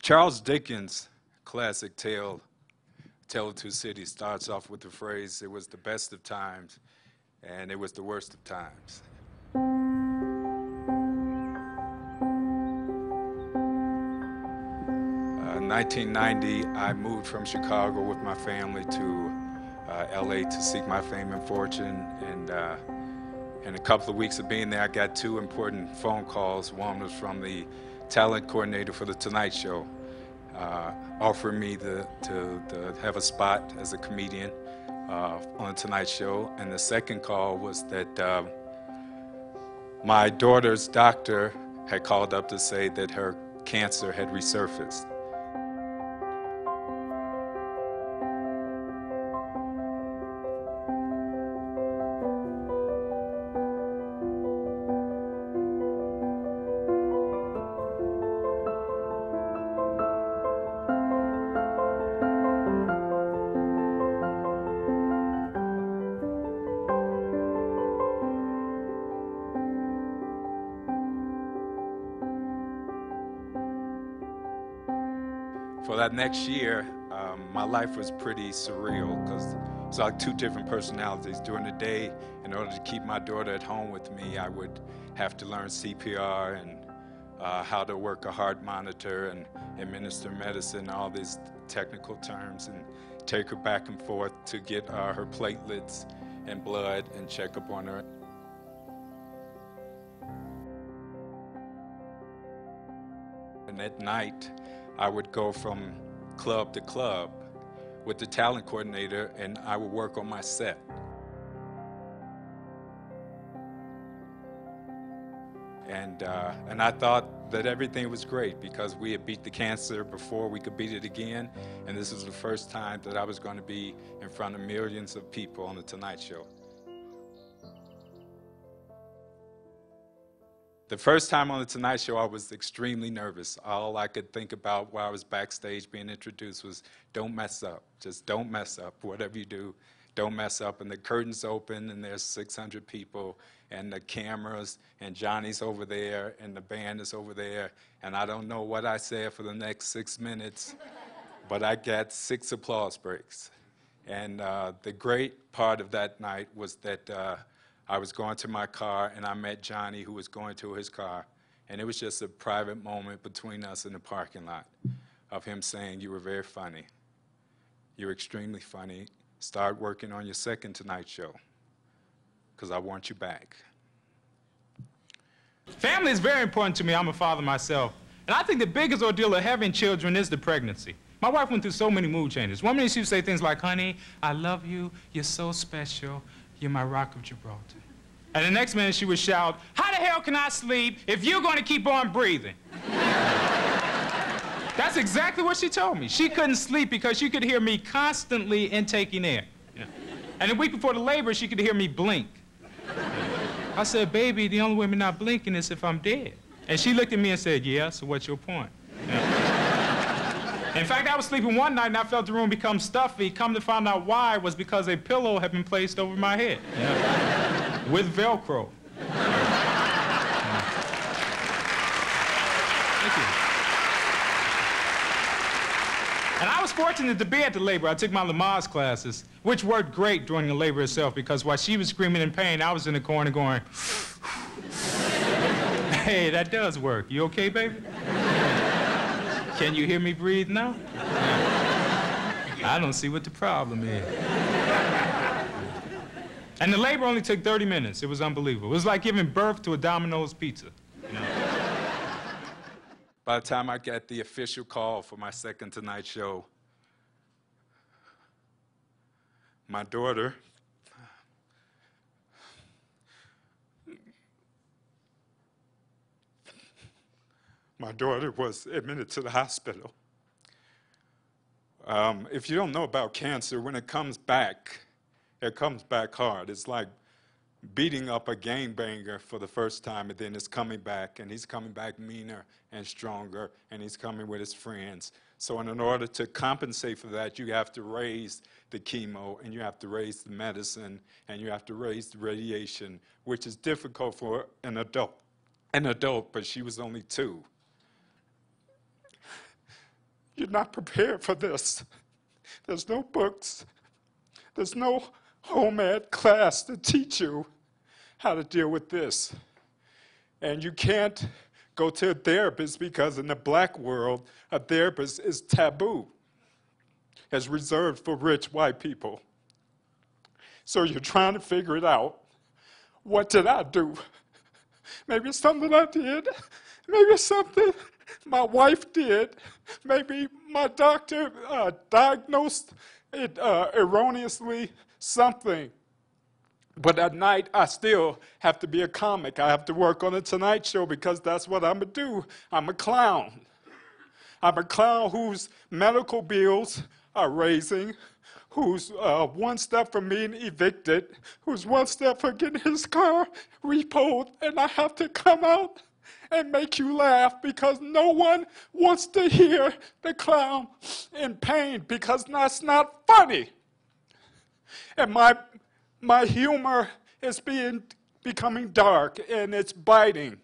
Charles Dickens' classic Tale of Two Cities starts off with the phrase, "It was the best of times, and it was the worst of times." 1990, I moved from Chicago with my family to LA to seek my fame and fortune, and in a couple of weeks of being there, I got two important phone calls. One was from the talent coordinator for The Tonight Show, offering me to have a spot as a comedian on The Tonight Show. And the second call was that my daughter's doctor had called up to say that her cancer had resurfaced. For that next year, my life was pretty surreal because it's like two different personalities. During the day, in order to keep my daughter at home with me, I would have to learn CPR and how to work a heart monitor and administer medicine, all these technical terms, and take her back and forth to get her platelets and blood and check up on her. And at night, I would go from club to club with the talent coordinator, and I would work on my set. And I thought that everything was great because we had beat the cancer before we could beat it again, and this was the first time that I was going to be in front of millions of people on The Tonight Show. The first time on The Tonight Show, I was extremely nervous. All I could think about while I was backstage being introduced was, don't mess up. Just don't mess up. Whatever you do, don't mess up. And the curtains open, and there's 600 people, and the cameras, and Johnny's over there, and the band is over there. And I don't know what I said for the next 6 minutes, but I got 6 applause breaks. And the great part of that night was that I was going to my car, and I met Johnny, who was going to his car. And it was just a private moment between us in the parking lot of him saying, "You were very funny. You're extremely funny. Start working on your second Tonight Show, because I want you back." Family is very important to me. I'm a father myself. And I think the biggest ordeal of having children is the pregnancy. My wife went through so many mood changes. One minute she would say things like, "Honey, I love you. You're so special. You're my rock of Gibraltar." And the next minute she would shout, "How the hell can I sleep if you're going to keep on breathing?" That's exactly what she told me. She couldn't sleep because she could hear me constantly intaking air. Yeah. And the week before the labor, she could hear me blink. I said, "Baby, the only way I'm not blinking is if I'm dead." And she looked at me and said, "Yeah, so what's your point?" Yeah. In fact, I was sleeping one night and I felt the room become stuffy. Come to find out why was because a pillow had been placed over my head. Yeah. With Velcro. Thank you. And I was fortunate to be at the labor. I took my Lamaze classes, which worked great during the labor itself because while she was screaming in pain, I was in the corner going, "Hey, that does work. You okay, baby? Can you hear me breathe now? I don't see what the problem is." And the labor only took 30 minutes. It was unbelievable. It was like giving birth to a Domino's pizza. You know? By the time I got the official call for my second Tonight Show, my daughter was admitted to the hospital. If you don't know about cancer, when it comes back hard. It's like beating up a gangbanger for the first time, and then it's coming back, and he's coming back meaner and stronger, and he's coming with his friends. So in order to compensate for that, you have to raise the chemo, and you have to raise the medicine, and you have to raise the radiation, which is difficult for an adult, but she was only 2. You're not prepared for this. There's no books. There's no home ed class to teach you how to deal with this. And you can't go to a therapist because in the black world, a therapist is taboo. It's reserved for rich white people. So you're trying to figure it out. What did I do? Maybe it's something I did. Maybe it's something my wife did. Maybe my doctor diagnosed it erroneously, something. But at night, I still have to be a comic. I have to work on the Tonight Show because that's what I'm going to do. I'm a clown. I'm a clown whose medical bills are raising, who's one step from being evicted, who's one step from getting his car repoed, and I have to come out and make you laugh because no one wants to hear the clown in pain because that's not funny. And my humor is becoming dark, and it's biting,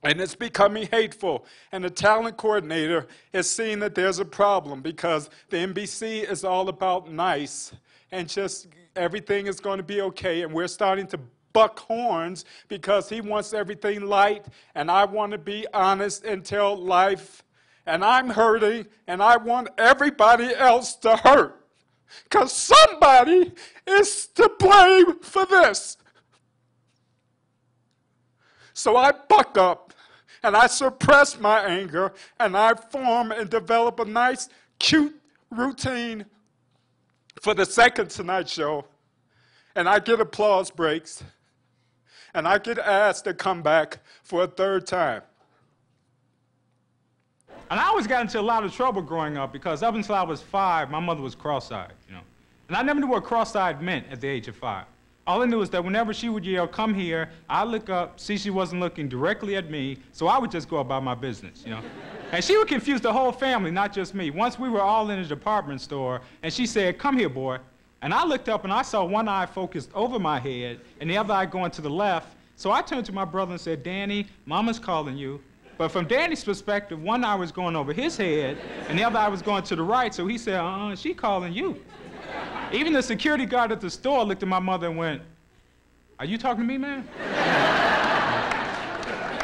and it's becoming hateful. And the talent coordinator is seeing that there's a problem because the NBC is all about nice, and just everything is going to be okay, and we're starting to buck horns because he wants everything light, and I want to be honest and tell life, and I'm hurting, and I want everybody else to hurt. Because somebody is to blame for this. So I buck up, and I suppress my anger, and I form and develop a nice, cute routine for the second Tonight Show, and I get applause breaks, and I get asked to come back for a third time. And I always got into a lot of trouble growing up because up until I was 5, my mother was cross-eyed, you know. And I never knew what cross-eyed meant at the age of 5. All I knew was that whenever she would yell, "Come here," I'd look up, see she wasn't looking directly at me, so I would just go about my business, you know. And she would confuse the whole family, not just me. Once we were all in a department store, and she said, "Come here, boy." And I looked up, and I saw one eye focused over my head, and the other eye going to the left. So I turned to my brother and said, "Danny, Mama's calling you." But from Danny's perspective, one eye was going over his head, and the other eye was going to the right, so he said, "She calling you." Even the security guard at the store looked at my mother and went, "Are you talking to me, man?"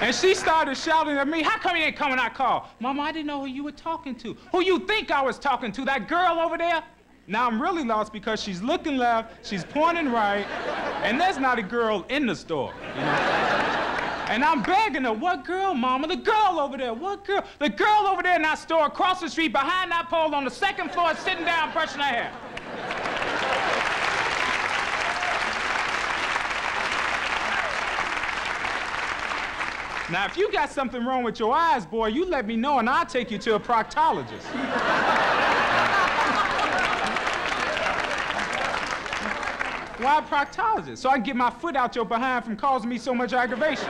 And she started shouting at me, "How come you ain't come when I call?" "Mama, I didn't know who you were talking to." "Who you think I was talking to, that girl over there?" Now I'm really lost because she's looking left, she's pointing right, and there's not a girl in the store, you know? And I'm begging her, "What girl, Mama?" "The girl over there." "What girl?" "The girl over there in that store across the street behind that pole on the second floor sitting down brushing her hair." Now, if you got something wrong with your eyes, boy, you let me know and I'll take you to a proctologist. Why a proctologist? So I can get my foot out your behind from causing me so much aggravation.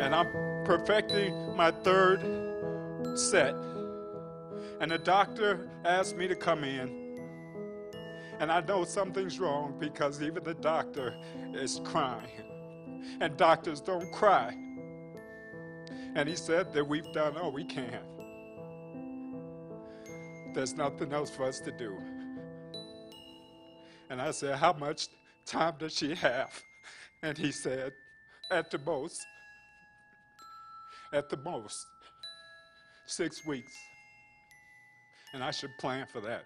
And I'm perfecting my third set. And the doctor asked me to come in. And I know something's wrong because even the doctor is crying. And doctors don't cry. And he said that we've done all we can. There's nothing else for us to do. And I said, "How much time does she have?" And he said, at the most, 6 weeks. And I should plan for that.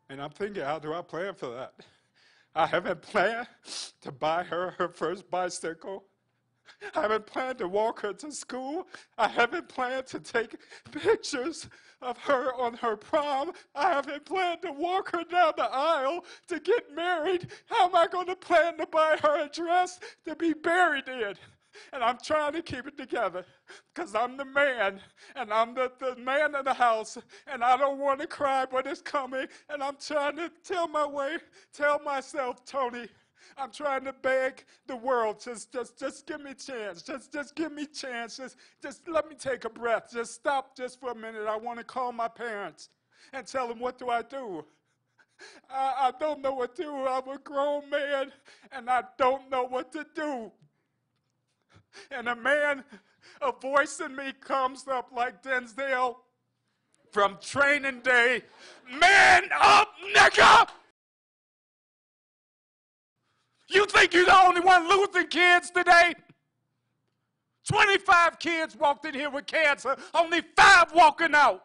And I'm thinking, how do I plan for that? I haven't planned to buy her her first bicycle. I haven't planned to walk her to school. I haven't planned to take pictures of her on her prom. I haven't planned to walk her down the aisle to get married. How am I going to plan to buy her a dress to be buried in? And I'm trying to keep it together because I'm the man, and I'm the man of the house, and I don't want to cry, but it's coming. And I'm trying to tell myself, Tony, I'm trying to beg the world, just give me a chance. Just give me a chance. Just let me take a breath. Just stop just for a minute. I want to call my parents and tell them, what do I do? I don't know what to do. I'm a grown man, and I don't know what to do. And a voice in me comes up like Denzel from Training Day. Man up, nigga! You think you're the only one losing kids today? 25 kids walked in here with cancer, only 5 walking out.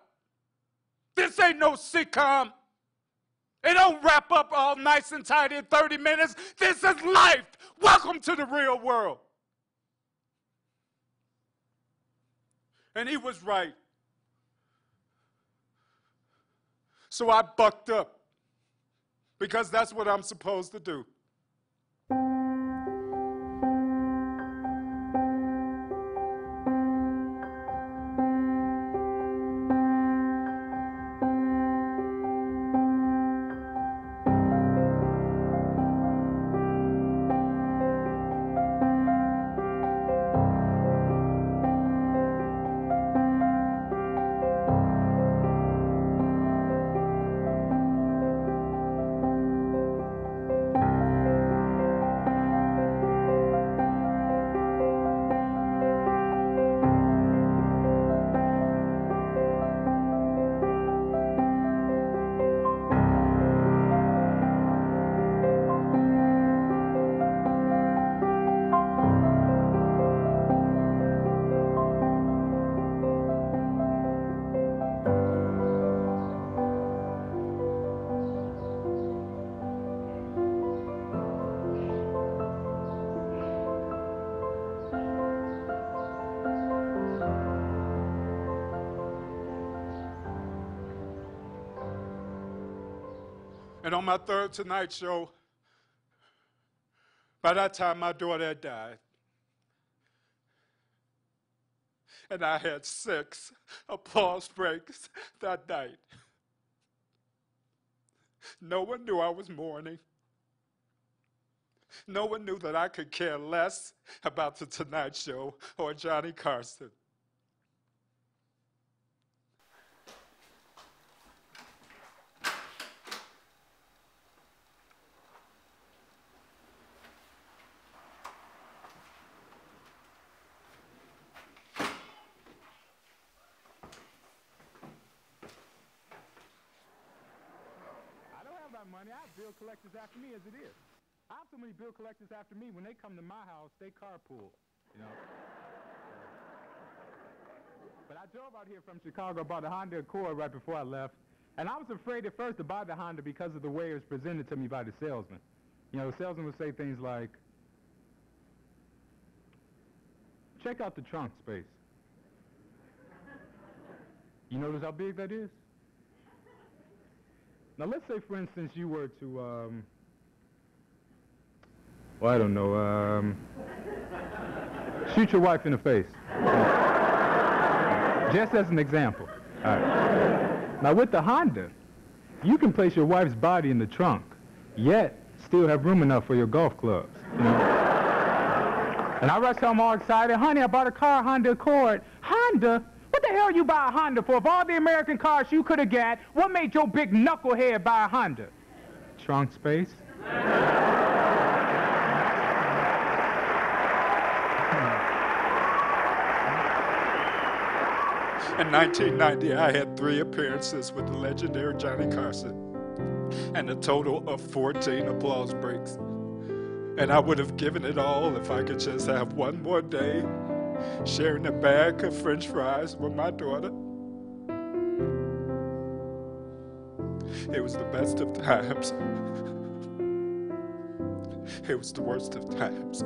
This ain't no sitcom. It don't wrap up all nice and tidy in 30 minutes. This is life. Welcome to the real world. And he was right. So I bucked up because that's what I'm supposed to do. And on my 3rd Tonight Show, by that time my daughter had died. And I had 6 applause breaks that night. No one knew I was mourning. No one knew that I could care less about The Tonight Show or Johnny Carson. Money. I have bill collectors after me as it is. I have so many bill collectors after me. When they come to my house, they carpool, you know. But I drove out here from Chicago, bought a Honda Accord right before I left, and I was afraid at first to buy the Honda because of the way it was presented to me by the salesman. You know, the salesman would say things like, check out the trunk space. You notice how big that is? Now, let's say, for instance, you were to, well, I don't know, shoot your wife in the face. Just as an example. All right. Now, with the Honda, you can place your wife's body in the trunk, yet still have room enough for your golf clubs. You know? And I rush home all excited, honey, I bought a car, Honda Accord. Honda? What the hell you buy a Honda for? Of all the American cars you could have got, what made your big knucklehead buy a Honda? Trunk space? In 1990, I had 3 appearances with the legendary Johnny Carson and a total of 14 applause breaks. And I would have given it all if I could just have one more day sharing a bag of French fries with my daughter. It was the best of times. It was the worst of times.